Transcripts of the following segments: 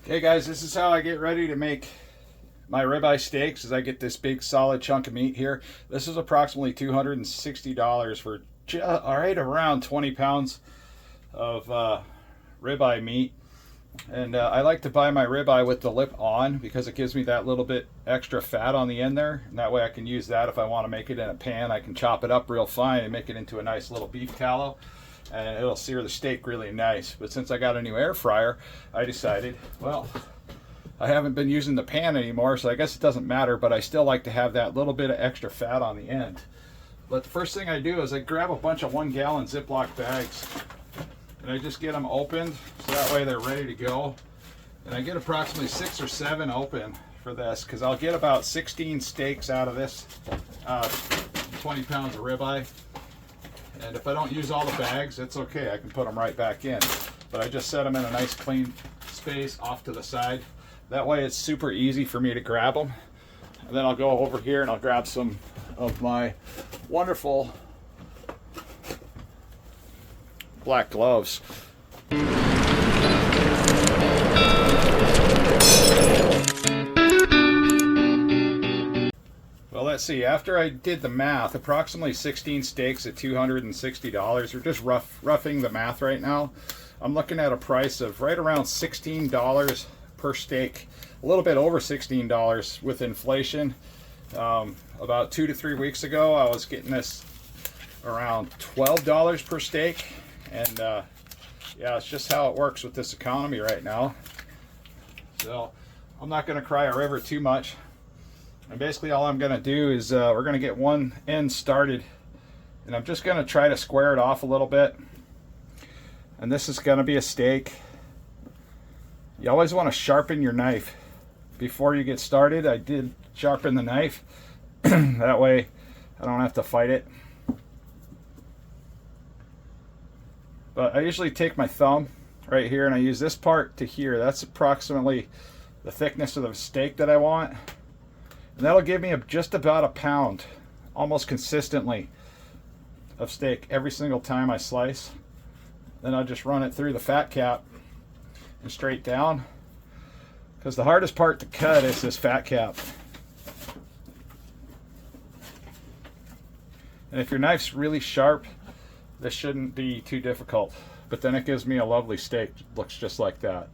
Okay guys, this is how I get ready to make my ribeye steaks. As I get this big solid chunk of meat here. This is approximately $260 for right around 20 pounds of ribeye meat. And I like to buy my ribeye with the lip on because it gives me that little bit extra fat on the end there. And that way I can use that if I want to make it in a pan. I can chop it up real fine and make it into a nice little beef tallow. And it'll sear the steak really nice. But since I got a new air fryer, I decided, well, I haven't been using the pan anymore, so I guess it doesn't matter, but I still like to have that little bit of extra fat on the end. But the first thing I do is I grab a bunch of 1 gallon Ziploc bags and I just get them opened so that way they're ready to go. And I get approximately 6 or 7 open for this because I'll get about 16 steaks out of this 20 pounds of ribeye. And if I don't use all the bags, it's okay. I can put them right back in. But I just set them in a nice clean space off to the side. That way it's super easy for me to grab them. And then I'll go over here and I'll grab some of my wonderful black gloves. Well, let's see, after I did the math, approximately 16 steaks at $260. We're just roughing the math right now. I'm looking at a price of right around $16 per steak, a little bit over $16 with inflation. About 2 to 3 weeks ago, I was getting this around $12 per steak. And yeah, it's just how it works with this economy right now. So I'm not going to cry a river too much. And basically all I'm going to do is we're going to get one end started, and I'm just going to try to square it off a little bit. And this is going to be a steak. You always want to sharpen your knife before you get started. I did sharpen the knife. That way I don't have to fight it. But I usually take my thumb right here and I use this part to here. That's approximately the thickness of the steak that I want. And that'll give me just about a pound, almost consistently, of steak every single time I slice. Then I'll just run it through the fat cap and straight down. Because the hardest part to cut is this fat cap. And if your knife's really sharp, this shouldn't be too difficult. But then it gives me a lovely steak. It looks just like that.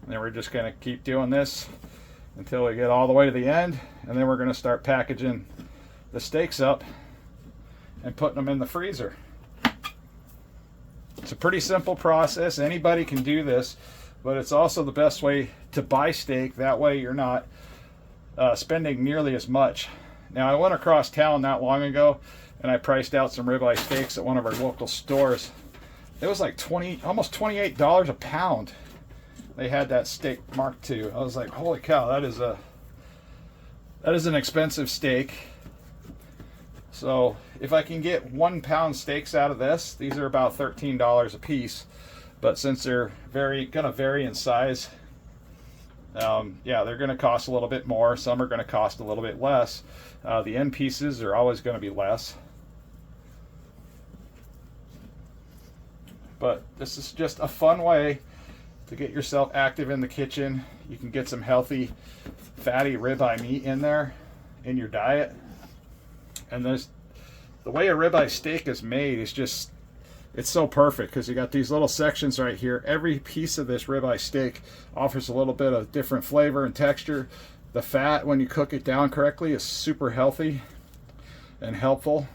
And then we're just going to keep doing this until we get all the way to the end. And then we're going to start packaging the steaks up and putting them in the freezer. It's a pretty simple process. Anybody can do this, but it's also the best way to buy steak. That way you're not spending nearly as much. Now, I went across town not long ago and I priced out some ribeye steaks at one of our local stores. It was like almost $28 a pound. They had that steak Mark II. I was like, holy cow, that is an expensive steak. So if I can get 1 pound steaks out of this, these are about $13 a piece. But since they're gonna vary in size, yeah, they're gonna cost a little bit more. Some are gonna cost a little bit less. The end pieces are always gonna be less. But this is just a fun way to get yourself active in the kitchen. You can get some healthy, fatty ribeye meat in there in your diet. And the way a ribeye steak is made is just, it's so perfect because you got these little sections right here. Every piece of this ribeye steak offers a little bit of different flavor and texture. The fat, when you cook it down correctly, is super healthy and helpful.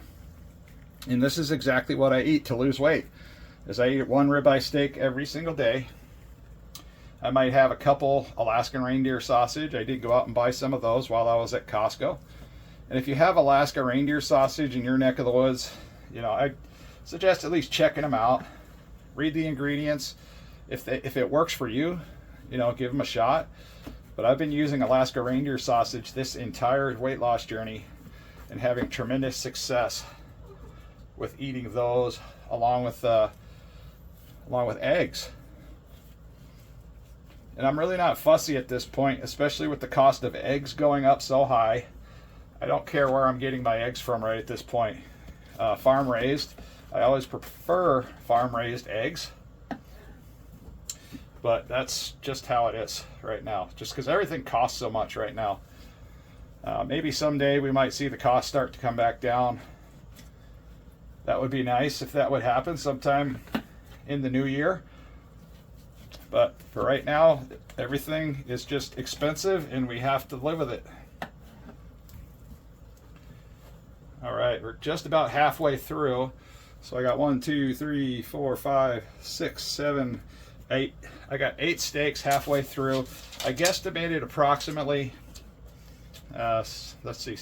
And this is exactly what I eat to lose weight. Is I eat 1 ribeye steak every single day. I might have a couple Alaskan reindeer sausage. I did go out and buy some of those while I was at Costco. And if you have Alaska reindeer sausage in your neck of the woods, you know, I suggest at least checking them out. Read the ingredients. If it works for you, you know, give them a shot. But I've been using Alaska reindeer sausage this entire weight loss journey and having tremendous success with eating those along with eggs. And I'm really not fussy at this point, especially with the cost of eggs going up so high. I don't care where I'm getting my eggs from right at this point. Farm raised. I always prefer farm-raised eggs, but that's just how it is right now, just because everything costs so much right now. Maybe someday we might see the cost start to come back down. That would be nice if that would happen sometime in the new year. But for right now, everything is just expensive and we have to live with it. All right, we're just about halfway through. So I got 1, 2, 3, 4, 5, 6, 7, 8. I got 8 steaks halfway through. I guesstimated approximately, let's see,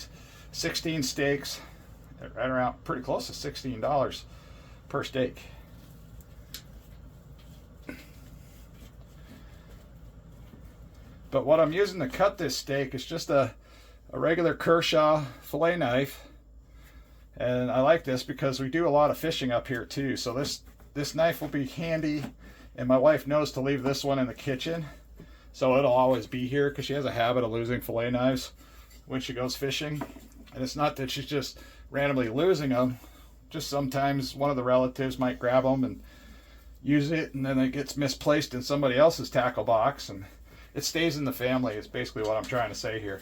16 steaks, right around, pretty close to $16 per steak. But what I'm using to cut this steak is just a regular Kershaw fillet knife. And I like this because we do a lot of fishing up here too. So this knife will be handy, and my wife knows to leave this one in the kitchen. So it'll always be here because she has a habit of losing fillet knives when she goes fishing. And it's not that she's just randomly losing them. Just sometimes one of the relatives might grab them and use it, and then it gets misplaced in somebody else's tackle box, and it stays in the family is basically what I'm trying to say here.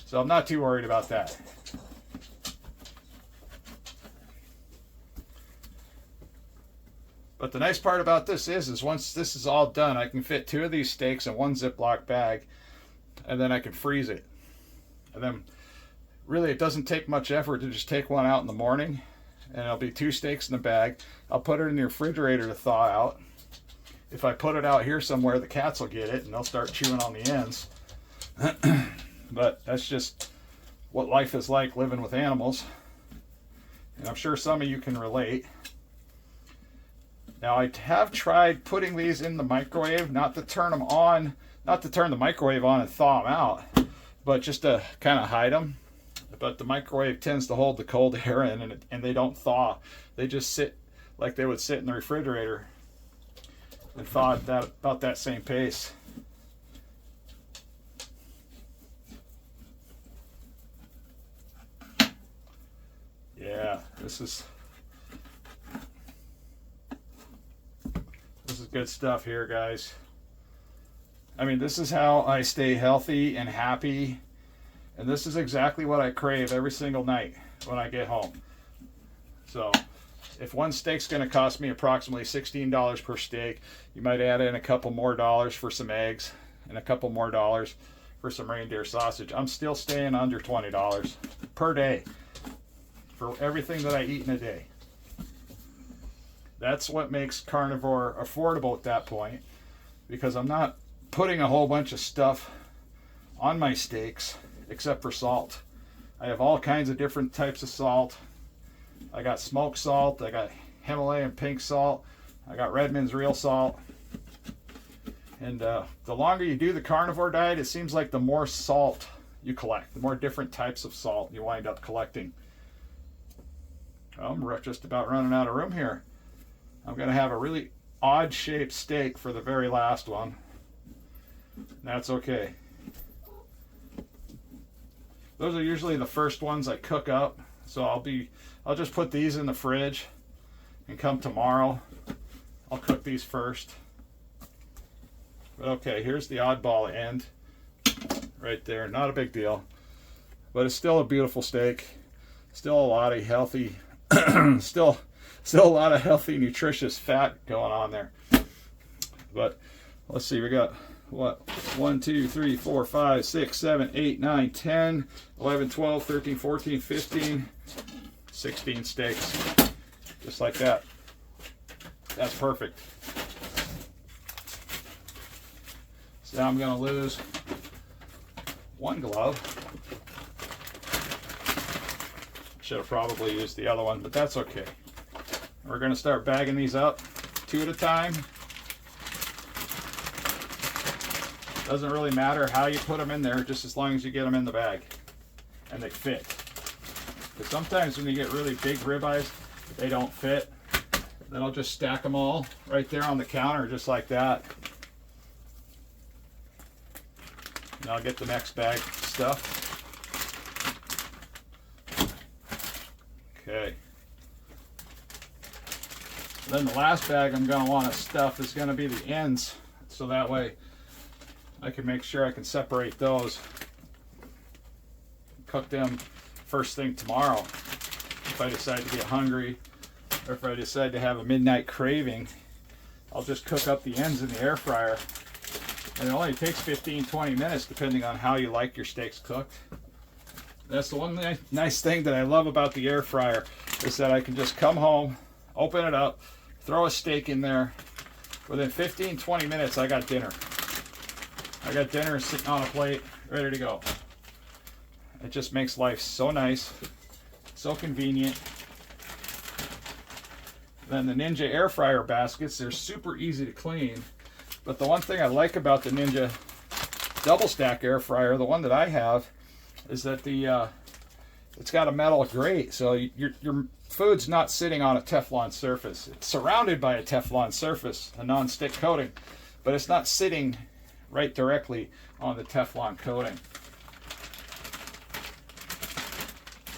So I'm not too worried about that. But the nice part about this is once this is all done, I can fit 2 of these steaks in one Ziploc bag, and then I can freeze it. And then really it doesn't take much effort to just take one out in the morning, and it'll be 2 steaks in the bag. I'll put it in the refrigerator to thaw out. If I put it out here somewhere, the cats will get it and they'll start chewing on the ends. But that's just what life is like living with animals. And I'm sure some of you can relate. Now I have tried putting these in the microwave, not to turn them on, not to turn the microwave on and thaw them out, but just to kind of hide them. But the microwave tends to hold the cold air in, and they don't thaw. They just sit like they would sit in the refrigerator and thaw at about that same pace. Yeah, this is good stuff here, guys. I mean, this is how I stay healthy and happy, and this is exactly what I crave every single night when I get home. So if one steak's going to cost me approximately $16 per steak, you might add in a couple more dollars for some eggs and a couple more dollars for some reindeer sausage. I'm still staying under $20 per day for everything that I eat in a day. That's what makes carnivore affordable at that point, because I'm not putting a whole bunch of stuff on my steaks except for salt. I have all kinds of different types of salt. I got smoked salt, I got Himalayan pink salt, I got Redmond's real salt. And the longer you do the carnivore diet, it seems like the more salt you collect, the more different types of salt you wind up collecting. I'm just about running out of room here. I'm going to have a really odd shaped steak for the very last one. That's okay. Those are usually the first ones I cook up. So I'll just put these in the fridge, and come tomorrow, I'll cook these first. But okay, here's the oddball end right there. Not a big deal, but it's still a beautiful steak. Still a lot of healthy, still a lot of healthy, nutritious fat going on there. But let's see, we got what? 1, 2, 3, 4, 5, 6, 7, 8, 9, 10, 11, 12, 13, 14, 15, 16 steaks. Just like that. That's perfect. So now I'm going to lose one glove. Should have probably used the other one, but that's okay. We're going to start bagging these up 2 at a time. Doesn't really matter how you put them in there, just as long as you get them in the bag and they fit. Because sometimes when you get really big ribeyes, they don't fit. Then I'll just stack them all right there on the counter, just like that. And I'll get the next bag stuff. Then the last bag I'm going to want to stuff is going to be the ends, so that way I can make sure I can separate those, cook them first thing tomorrow if I decide to get hungry, or if I decide to have a midnight craving. I'll just cook up the ends in the air fryer, and it only takes 15-20 minutes depending on how you like your steaks cooked. That's the one nice thing that I love about the air fryer, is that I can just come home, open it up, throw a steak in there. Within 15-20 minutes I got dinner. I got dinner sitting on a plate, ready to go. It just makes life so nice, so convenient. Then the Ninja air fryer baskets, they're super easy to clean. But the one thing I like about the Ninja double stack air fryer, the one that I have, is that it's got a metal grate, so your food's not sitting on a Teflon surface. It's surrounded by a Teflon surface, a non-stick coating, but it's not sitting right directly on the Teflon coating.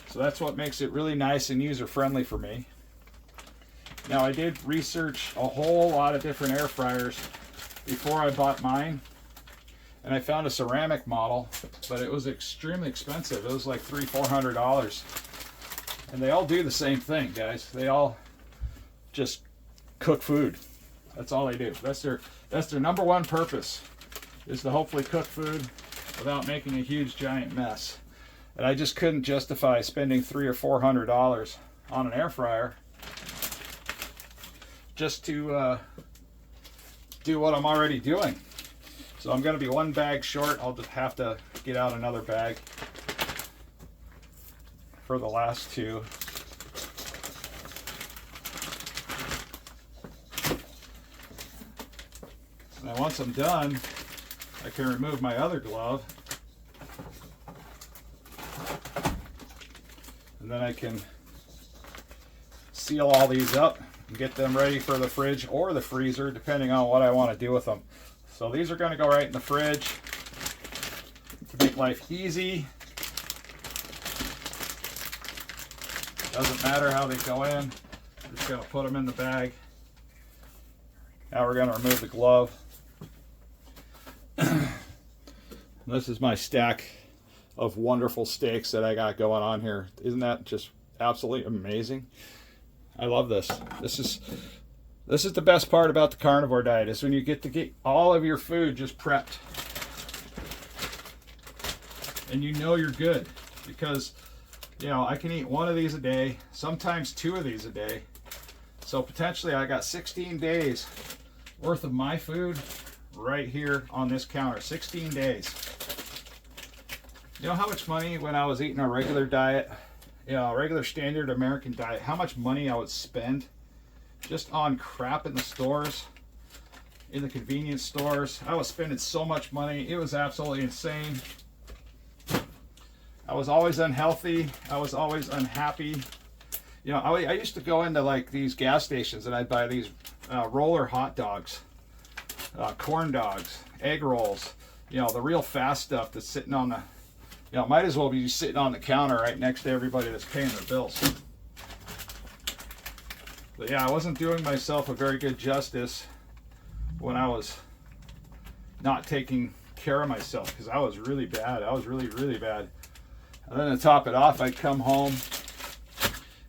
So that's what makes it really nice and user-friendly for me. Now, I did research a whole lot of different air fryers before I bought mine, and I found a ceramic model, but it was extremely expensive. It was like $300-400, and they all do the same thing, guys. They all just cook food. That's all they do. That's their number one purpose, is to hopefully cook food without making a huge giant mess. And I just couldn't justify spending $300 or $400 on an air fryer just to do what I'm already doing. So I'm going to be one bag short. I'll just have to get out another bag for the last two. And then once I'm done, I can remove my other glove, and then I can seal all these up and get them ready for the fridge or the freezer, depending on what I want to do with them. So these are going to go right in the fridge to make life easy. Doesn't matter how they go in. I'm just going to put them in the bag. Now we're going to remove the glove. This is my stack of wonderful steaks that I got going on here. Isn't that just absolutely amazing? I love this. This is the best part about the carnivore diet, is when you get to get all of your food just prepped. And you know you're good, because you know I can eat one of these a day, sometimes two of these a day. So potentially I got 16 days worth of my food right here on this counter. 16 days. You know how much money, when I was eating a regular diet, you know, a regular standard American diet, how much money I would spend just on crap in the stores, in the convenience stores? I was spending so much money. It was absolutely insane. I was always unhealthy. I was always unhappy. You know, I used to go into like these gas stations and I'd buy these roller hot dogs, corn dogs, egg rolls, you know, the real fast stuff that's sitting on the, you know, might as well be sitting on the counter right next to everybody that's paying their bills. But yeah, I wasn't doing myself a very good justice when I was not taking care of myself, because I was really bad. I was really, really bad. And then to top it off, I'd come home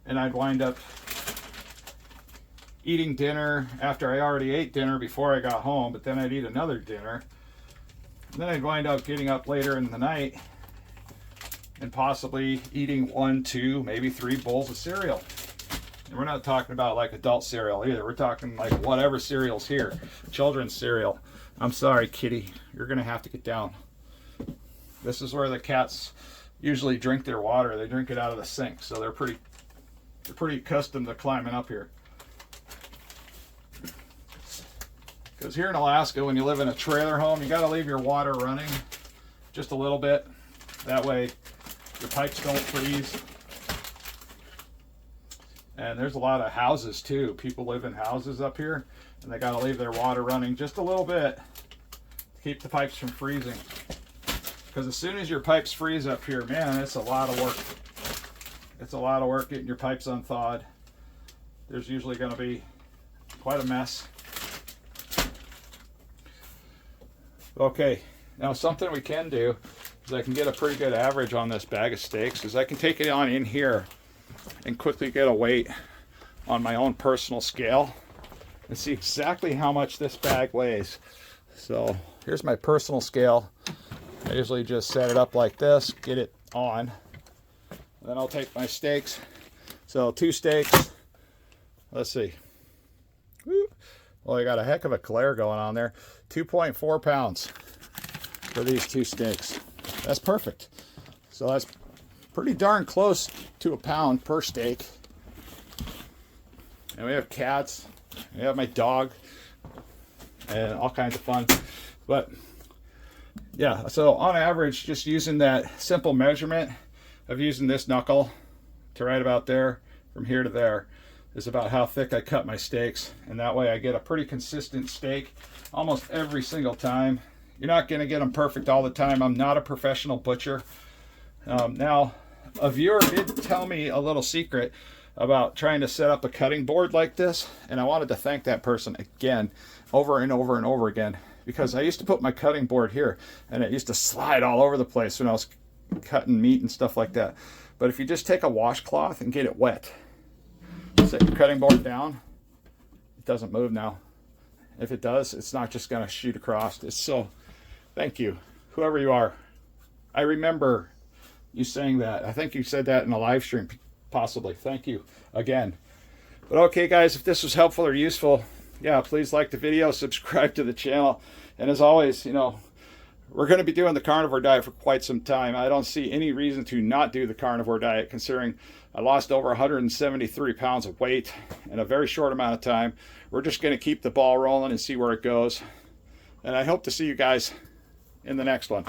and I'd wind up eating dinner after I already ate dinner before I got home, but then I'd eat another dinner. And then I'd wind up getting up later in the night and possibly eating 1, 2, maybe 3 bowls of cereal. And we're not talking about like adult cereal either. We're talking like whatever cereal's here. Children's cereal. I'm sorry, kitty. You're going to have to get down. This is where the cats usually drink their water. They drink it out of the sink. So they're pretty accustomed to climbing up here. Because here in Alaska, when you live in a trailer home, you got to leave your water running just a little bit. That way your pipes don't freeze. And there's a lot of houses too. People live in houses up here, and they got to leave their water running just a little bit to keep the pipes from freezing. Because as soon as your pipes freeze up here, man, it's a lot of work. It's a lot of work getting your pipes unthawed. There's usually going to be quite a mess. Okay, now something we can do is I can get a pretty good average on this bag of steaks is I can take it on in here and quickly get a weight on my own personal scale and see exactly how much this bag weighs. So here's my personal scale. I usually just set it up like this, get it on. Then I'll take my steaks. So 2 steaks, let's see. Well, I got a heck of a glare going on there. 2.4 pounds for these 2 steaks. That's perfect. So that's pretty darn close to a pound per steak. And we have cats, we have my dog, and all kinds of fun. But yeah, so on average, just using that simple measurement of using this knuckle to right about there, from here to there, is about how thick I cut my steaks. And that way I get a pretty consistent steak almost every single time. You're not going to get them perfect all the time. I'm not a professional butcher. Now, a viewer did tell me a little secret about trying to set up a cutting board like this, and I wanted to thank that person again, over and over and over again, because I used to put my cutting board here and it used to slide all over the place when I was cutting meat and stuff like that. But if you just take a washcloth and get it wet, set your cutting board down, it doesn't move now. If it does, it's not just going to shoot across. It's so, thank you, whoever you are. I remember you saying that. I think you said that in a live stream, possibly. Thank you again. But okay, guys, if this was helpful or useful, yeah, please like the video, subscribe to the channel. And as always, you know, we're going to be doing the carnivore diet for quite some time. I don't see any reason to not do the carnivore diet, considering I lost over 173 pounds of weight in a very short amount of time. We're just going to keep the ball rolling and see where it goes. And I hope to see you guys in the next one.